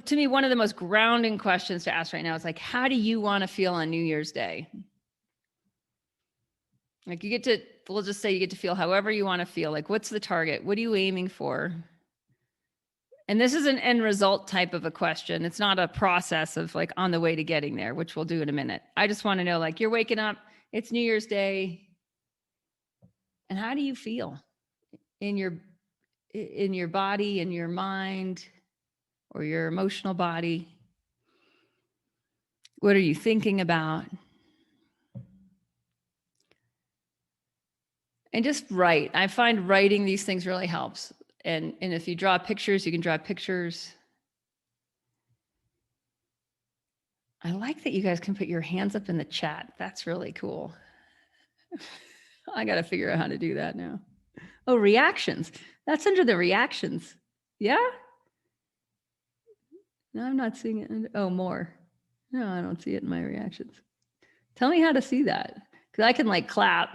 to me, one of the most grounding questions to ask right now is like, how do you want to feel on New Year's Day? Like we'll just say you get to feel however you want to feel. Like, what's the target? What are you aiming for? And this is an end result type of a question. It's not a process of like on the way to getting there, which we'll do in a minute. I just want to know, like, you're waking up, it's New Year's Day. And how do you feel in your body, in your mind, or your emotional body? What are you thinking about? And just write. I find writing these things really helps. And if you draw pictures, you can draw pictures. I like that you guys can put your hands up in the chat. That's really cool. I got to figure out how to do that now. Oh, reactions. That's under the reactions. Yeah? No, I'm not seeing it. Oh, more. No, I don't see it in my reactions. Tell me how to see that. Because I can like clap.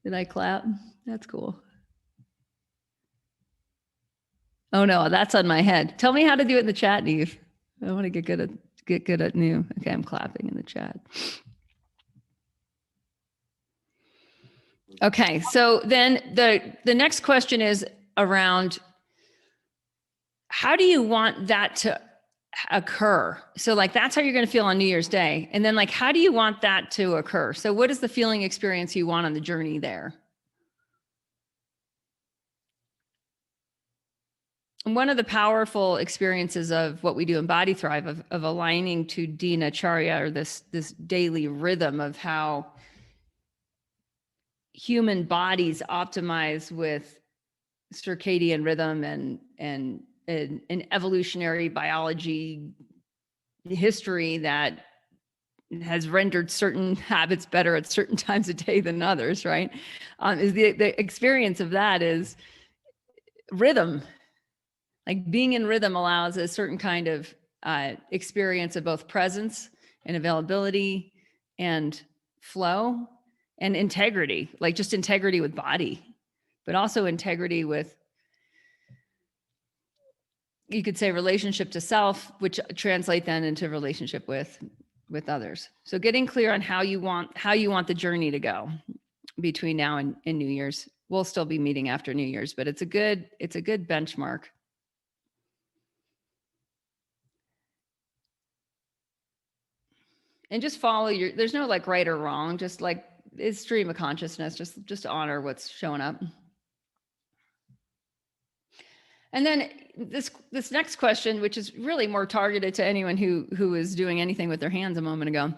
Did I clap? That's cool. Oh no, that's on my head. Tell me how to do it in the chat, Neve. I want to get good at new. Okay, I'm clapping in the chat. Okay, so then the next question is around how do you want that to occur? So like that's how you're going to feel on New Year's Day. And then like how do you want that to occur? So what is the feeling experience you want on the journey there? One of the powerful experiences of what we do in Body Thrive of aligning to dinacharya, or this daily rhythm of how human bodies optimize with circadian rhythm and an evolutionary biology history that has rendered certain habits better at certain times of day than others, right? Is the experience of that is rhythm. Like being in rhythm allows a certain kind of experience of both presence and availability and flow and integrity, like just integrity with body, but also integrity with, you could say, relationship to self, which translate then into relationship with others. So getting clear on how you want the journey to go between now and New Year's. We'll still be meeting after New Year's, but it's a good benchmark. And just follow there's no like right or wrong, just like it's stream of consciousness, just honor what's showing up. And then this next question, which is really more targeted to anyone who is doing anything with their hands a moment ago,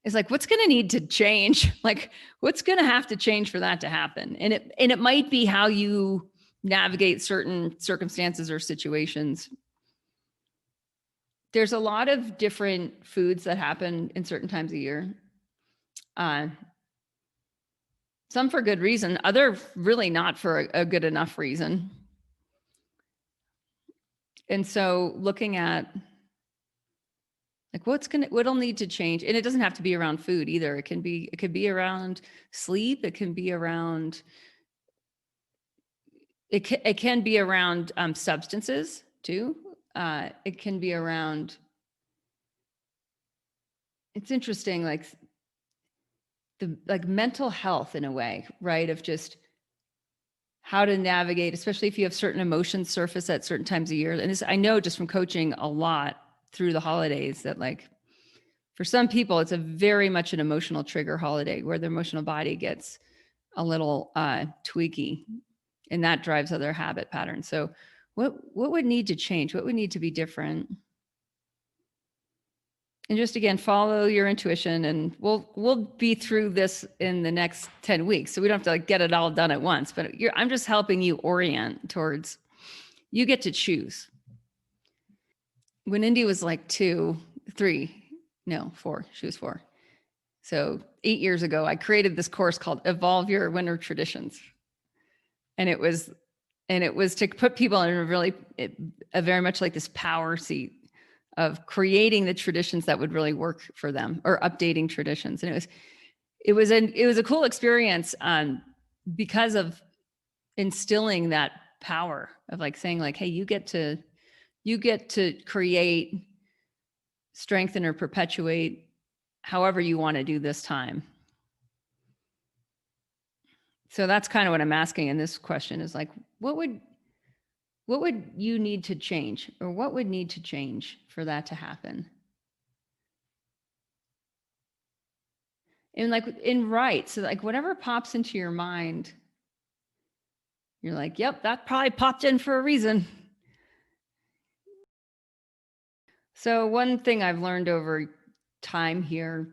is like, what's going to need to change? Like, what's going to have to change for that to happen? And it might be how you navigate certain circumstances or situations. There's a lot of different foods that happen in certain times of year. Some for good reason, other really not for a good enough reason. And so looking at like what'll need to change, and it doesn't have to be around food either. It could be around sleep. It can be around. It can be around substances too. It can be around. It's interesting, like mental health in a way, right? Of just how to navigate, especially if you have certain emotions surface at certain times of year. And this, I know just from coaching a lot through the holidays, that like for some people, it's a very much an emotional trigger holiday where their emotional body gets a little tweaky, and that drives other habit patterns. So what would need to change? What would need to be different? And just again, follow your intuition, and we'll be through this in the next 10 weeks. So we don't have to like get it all done at once, but I'm just helping you orient towards, you get to choose. When Indy was like 4, she was 4. So 8 years ago, I created this course called Evolve Your Winter Traditions. And it was to put people in a very much like this power seat of creating the traditions that would really work for them, or updating traditions. And it was a cool experience because of instilling that power of like saying like, hey, you get to You get to create, strengthen, or perpetuate however you want to do this time. So that's kind of what I'm asking in this question is like, what would you need to change, or what would need to change for that to happen? And like so like whatever pops into your mind, you're like, yep, that probably popped in for a reason. So one thing I've learned over time here,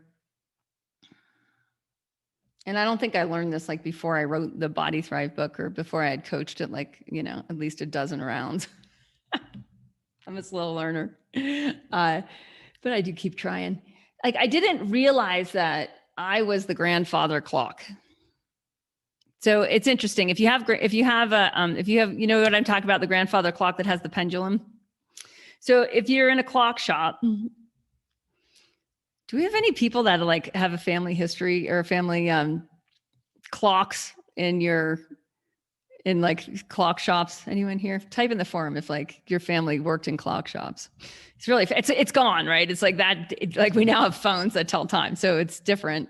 and I don't think I learned this like before I wrote the Body Thrive book or before I had coached it like, at least a dozen rounds. I'm a slow learner, but I do keep trying. Like I didn't realize that I was the grandfather clock. So it's interesting. If you have what I'm talking about, the grandfather clock that has the pendulum. So if you're in a clock shop, do we have any people that like have a family history or family clocks in like clock shops? Anyone here? Type in the forum if like your family worked in clock shops. It's really, it's gone, right? It's like that, like we now have phones that tell time. So it's different.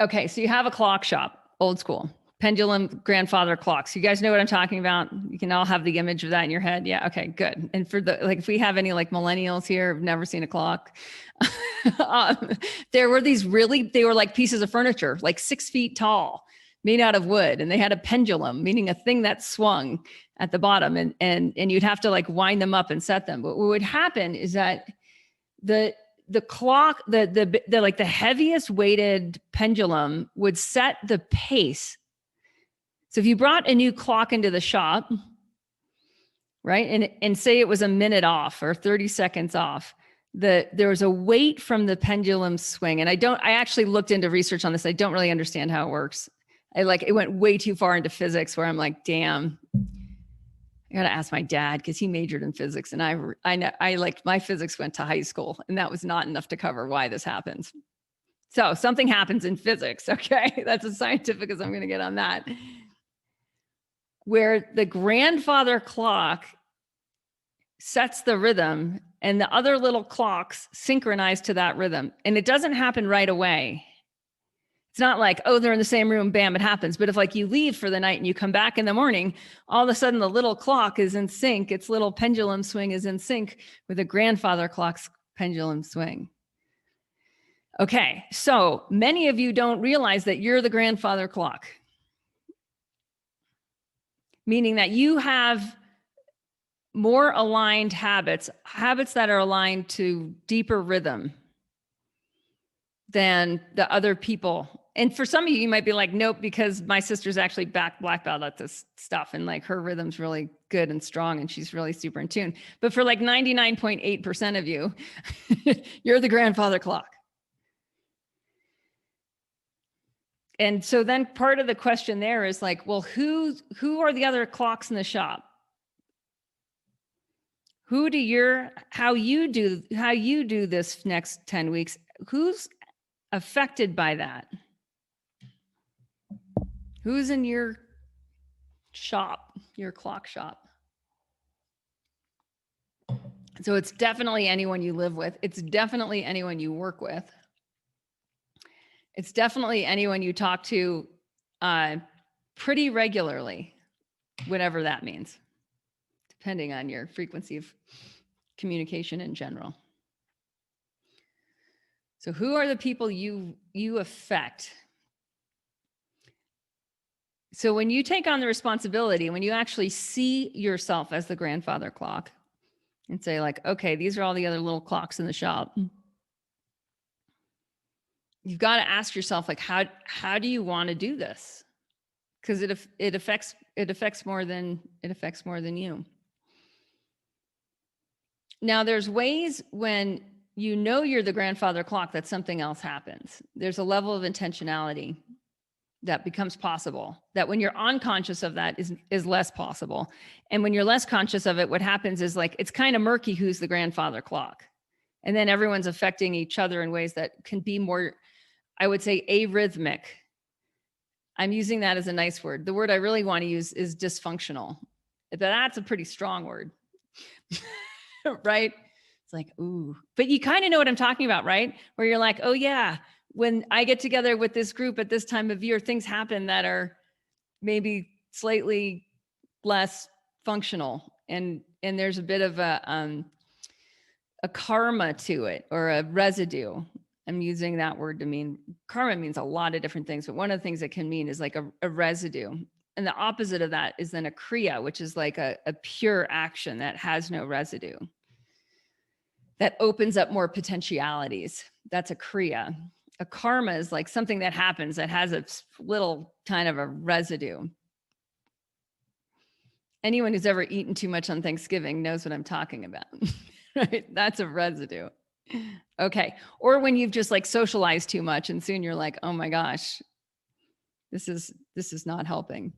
Okay. So you have a clock shop, old school, pendulum grandfather clocks. You guys know what I'm talking about? You can all have the image of that in your head. Yeah. Okay, good. And for if we have any like millennials here who've never seen a clock, there were they were like pieces of furniture, like 6 feet tall, made out of wood. And they had a pendulum, meaning a thing that swung at the bottom, and you'd have to like wind them up and set them. But what would happen is that the clock, the like the heaviest weighted pendulum would set the pace. So if you brought a new clock into the shop, right, and say it was a minute off or 30 seconds off, there was a weight from the pendulum swing. And I actually looked into research on this. I don't really understand how it works. It went way too far into physics where I'm like, damn, I got to ask my dad because he majored in physics. And I know my physics went to high school, and that was not enough to cover why this happens. So something happens in physics. Okay. That's as scientific as I'm going to get on that. Where the grandfather clock sets the rhythm and the other little clocks synchronize to that rhythm. And it doesn't happen right away. It's not like, oh, they're in the same room, bam, it happens. But if like you leave for the night and you come back in the morning, all of a sudden the little clock is in sync. Its little pendulum swing is in sync with the grandfather clock's pendulum swing. Okay, so many of you don't realize that you're the grandfather clock, meaning that you have more aligned habits that are aligned to deeper rhythm than the other people. And for some of you, you might be like, nope, because my sister's actually black belt at this stuff. And like her rhythm's really good and strong and she's really super in tune. But for like 99.8% of you, you're the grandfather clock. And so then part of the question there is like, well, who are the other clocks in the shop? How you do this next 10 weeks, who's affected by that? Who's in your shop, your clock shop? So it's definitely anyone you live with. It's definitely anyone you work with. It's definitely anyone you talk to pretty regularly, whatever that means, depending on your frequency of communication in general. So who are the people you affect? So when you take on the responsibility, when you actually see yourself as the grandfather clock and say like, okay, these are all the other little clocks in the shop. You've got to ask yourself, like, how do you want to do this? Because it affects more than you. Now, there's ways when you know you're the grandfather clock that something else happens. There's a level of intentionality that becomes possible, that when you're unconscious of that is less possible. And when you're less conscious of it, what happens is like, it's kind of murky who's the grandfather clock. And then everyone's affecting each other in ways that can be more, I would say, arrhythmic. I'm using that as a nice word. The word I really want to use is dysfunctional. But that's a pretty strong word. right? It's like, ooh, but you kind of know what I'm talking about, right? Where you're like, oh yeah, when I get together with this group at this time of year, things happen that are maybe slightly less functional, and there's a bit of a karma to it, or a residue. I'm using that word to mean karma means a lot of different things, but one of the things it can mean is like a residue. And the opposite of that is then a kriya, which is like a pure action that has no residue, that opens up more potentialities. That's a kriya. A karma is like something that happens that has a little kind of a residue. Anyone who's ever eaten too much on Thanksgiving knows what I'm talking about, right? That's a residue. Okay. Or when you've just like socialized too much and soon you're like, oh my gosh, this is not helping.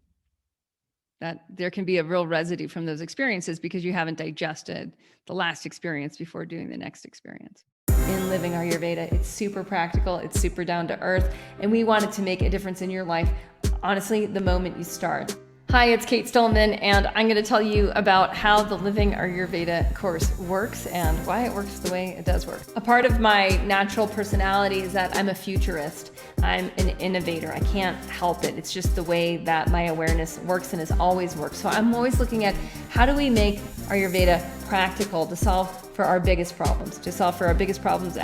That there can be a real residue from those experiences because you haven't digested the last experience before doing the next experience. In Living Ayurveda, it's super practical, it's super down to earth, and we wanted to make a difference in your life, honestly, the moment you start. Hi, it's Kate Stillman, and I'm going to tell you about how the Living Ayurveda course works and why it works the way it does work. A part of my natural personality is that I'm a futurist. I'm an innovator. I can't help it. It's just the way that my awareness works and has always worked. So I'm always looking at how do we make Ayurveda practical to solve for our biggest problems,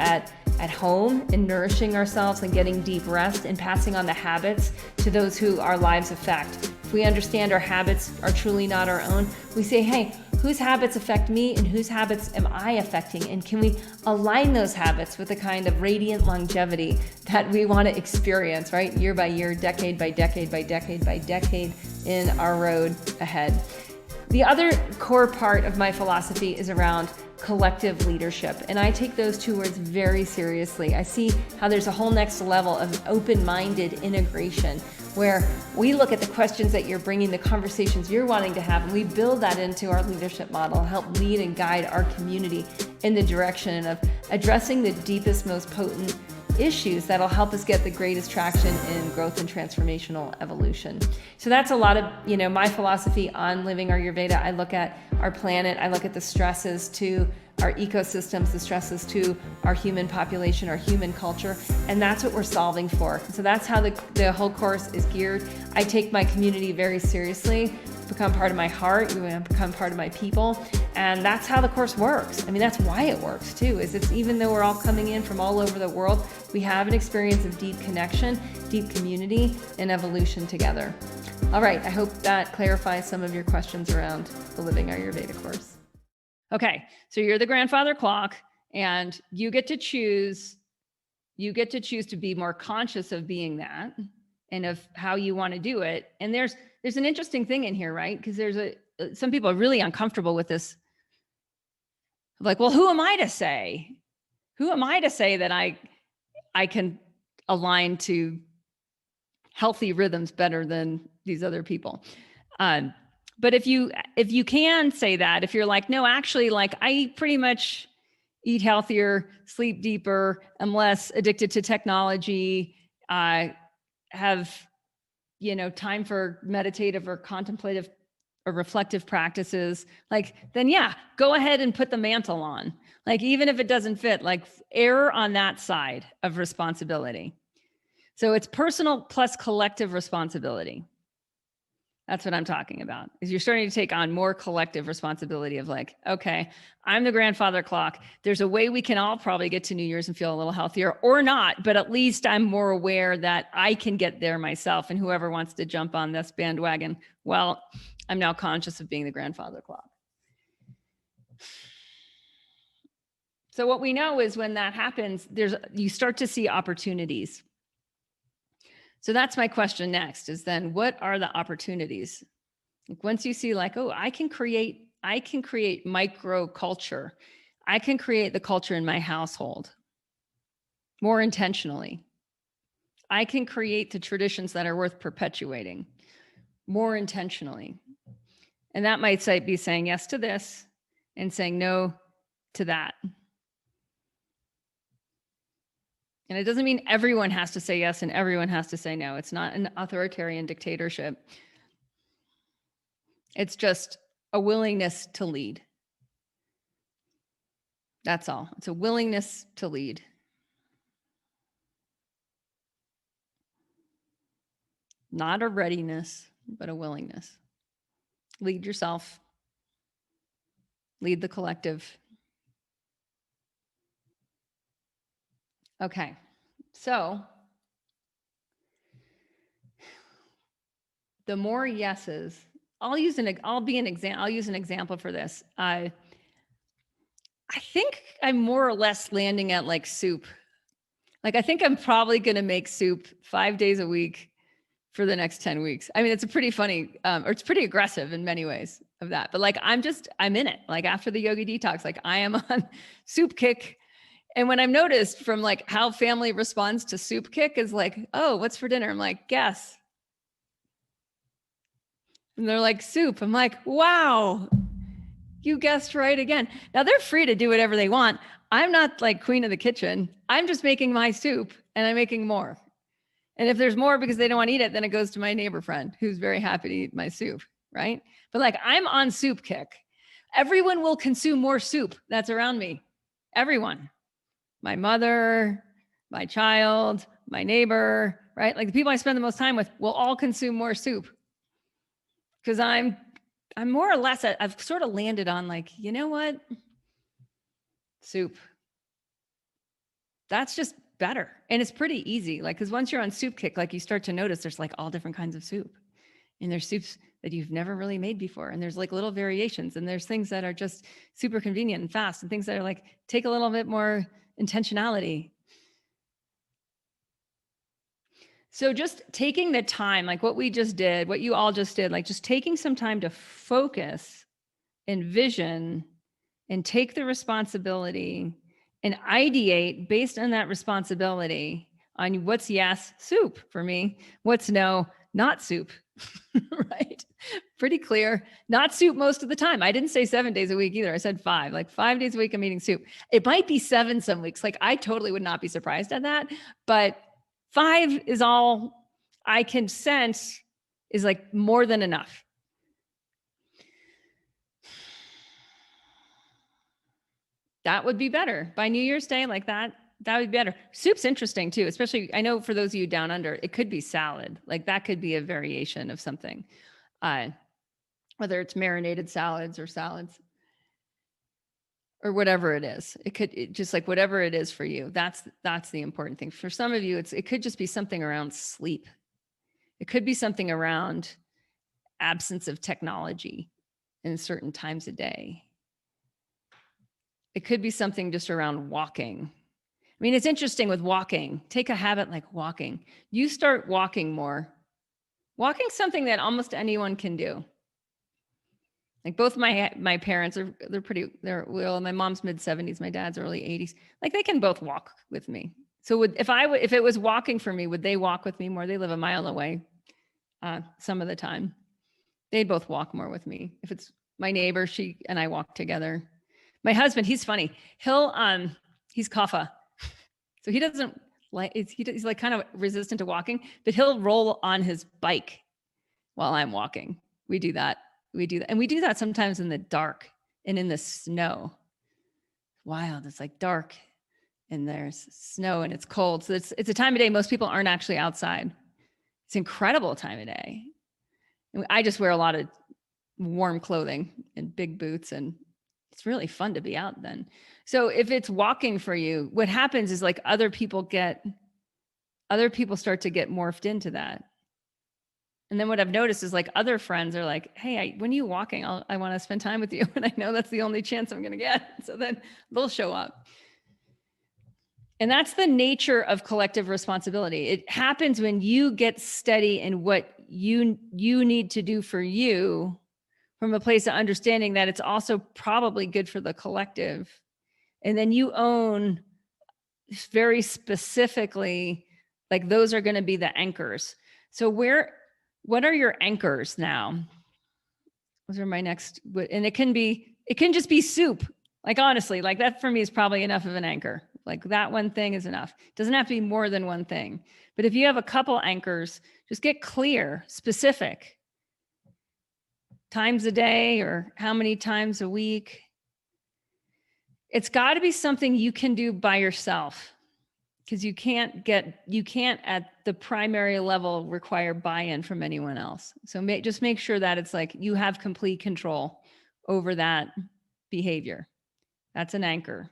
at home, in nourishing ourselves and getting deep rest and passing on the habits to those who our lives affect. If we understand our habits are truly not our own, we say, hey, whose habits affect me and whose habits am I affecting? And can we align those habits with the kind of radiant longevity that we want to experience, right? Year by year, decade by decade by decade by decade in our road ahead. The other core part of my philosophy is around collective leadership, and I take those two words very seriously. I see how there's a whole next level of open-minded integration where we look at the questions that you're bringing, the conversations you're wanting to have, and we build that into our leadership model and help lead and guide our community in the direction of addressing the deepest, most potent issues that'll help us get the greatest traction in growth and transformational evolution. So that's a lot of, my philosophy on Living Ayurveda. I look at our planet, I look at the stresses to our ecosystems, the stresses to our human population, our human culture, and that's what we're solving for. So that's how the whole course is geared. I take my community very seriously, become part of my heart, become part of my people, and that's how the course works. I mean, that's why it works too, is it's even though we're all coming in from all over the world, we have an experience of deep connection, deep community, and evolution together. All right, I hope that clarifies some of your questions around the Living Ayurveda course. Okay, so you're the grandfather clock, and you get to choose to be more conscious of being that and of how you want to do it. And there's an interesting thing in here, right? Because some people are really uncomfortable with this. Like, well, who am I to say? Who am I to say that I can align to healthy rhythms better than these other people? But if you can say that, if you're like, no, actually, like I pretty much eat healthier, sleep deeper, I'm less addicted to technology, I have, time for meditative or contemplative or reflective practices, like, then yeah, go ahead and put the mantle on. Like, even if it doesn't fit, like err on that side of responsibility. So it's personal plus collective responsibility. That's what I'm talking about, is you're starting to take on more collective responsibility of like, okay, I'm the grandfather clock. There's a way we can all probably get to New Year's and feel a little healthier, or not, but at least I'm more aware that I can get there myself, and whoever wants to jump on this bandwagon, well, I'm now conscious of being the grandfather clock. So what we know is when that happens, you start to see opportunities. So that's my question next, is then what are the opportunities? Like, once you see like, oh, I can create micro culture. I can create the culture in my household more intentionally. I can create the traditions that are worth perpetuating more intentionally. And that might be saying yes to this and saying no to that. And it doesn't mean everyone has to say yes and everyone has to say no. It's not an authoritarian dictatorship. It's just a willingness to lead. That's all. It's a willingness to lead. Not a readiness, but a willingness. Lead yourself, lead the collective. Okay. So the more yeses, I'll use an example for this. I think I'm more or less landing at like soup. Like, I think I'm probably going to make soup 5 days a week for the next 10 weeks. I mean, it's a pretty funny, or it's pretty aggressive in many ways of that, but like, I'm in it. Like after the yogi detox, like I am on soup kick. And when I've noticed from like how family responds to soup kick is like, oh, what's for dinner? I'm like, guess. And they're like, soup. I'm like, wow, you guessed right again. Now they're free to do whatever they want. I'm not like queen of the kitchen. I'm just making my soup and I'm making more. And if there's more because they don't want to eat it, then it goes to my neighbor friend who's very happy to eat my soup, right? But like I'm on soup kick. Everyone will consume more soup that's around me. Everyone. My mother, my child, my neighbor, right? Like the people I spend the most time with will all consume more soup. Because I'm more or less, I've sort of landed on like, you know what? Soup. That's just better. And it's pretty easy. Like, because once you're on soup kick, like you start to notice there's like all different kinds of soup. And there's soups that you've never really made before. And there's like little variations. And there's things that are just super convenient and fast and things that are like, take a little bit more intentionality. So just taking the time, like what we just did, what you all just did, like just taking some time to focus and vision and take the responsibility and ideate based on that responsibility on what's yes, soup for me, what's no, not soup, right? Pretty clear. Not soup most of the time. I didn't say 7 days a week either. I said 5, like 5 days a week I'm eating soup. It might be 7 some weeks. Like I totally would not be surprised at that, but 5 is all I can sense is like more than enough. That would be better by New Year's Day, like that would be better. Soup's interesting too, especially I know for those of you down under, it could be salad. Like that could be a variation of something, whether it's marinated salads or salads or whatever it is. It just like whatever it is for you. That's the important thing. For some of you, it could just be something around sleep. It could be something around absence of technology in certain times a day. It could be something just around walking. I mean, it's interesting with walking. Take a habit like walking. You start walking more. Walking's something that almost anyone can do. Like both my parents they're well, my mom's mid 70s, my dad's early 80s. Like they can both walk with me. So if it was walking for me, would they walk with me more? They live a mile away some of the time. They'd both walk more with me. If it's my neighbor, she and I walk together. My husband, he's funny. He's kapha. So he doesn't like, he's like kind of resistant to walking, but he'll roll on his bike while I'm walking. We do that. And we do that sometimes in the dark and in the snow. Wild. It's like dark and there's snow and it's cold. So it's a time of day most people aren't actually outside. It's an incredible time of day. And I just wear a lot of warm clothing and big boots, and it's really fun to be out then. So if it's walking for you, what happens is like other people start to get morphed into that. And then what I've noticed is like other friends are like, hey, when are you walking? I want to spend time with you. And I know that's the only chance I'm going to get. So then they'll show up. And that's the nature of collective responsibility. It happens when you get steady in what you need to do for you from a place of understanding that it's also probably good for the collective. And then you own very specifically, like those are going to be the anchors. So what are your anchors now? Those are my next, and it can just be soup. Like honestly, like that for me is probably enough of an anchor. Like that one thing is enough. It doesn't have to be more than one thing. But if you have a couple anchors, just get clear, specific. Times a day or how many times a week. It's got to be something you can do by yourself, because you can't at the primary level require buy-in from anyone else. So just make sure that it's like you have complete control over that behavior. That's an anchor.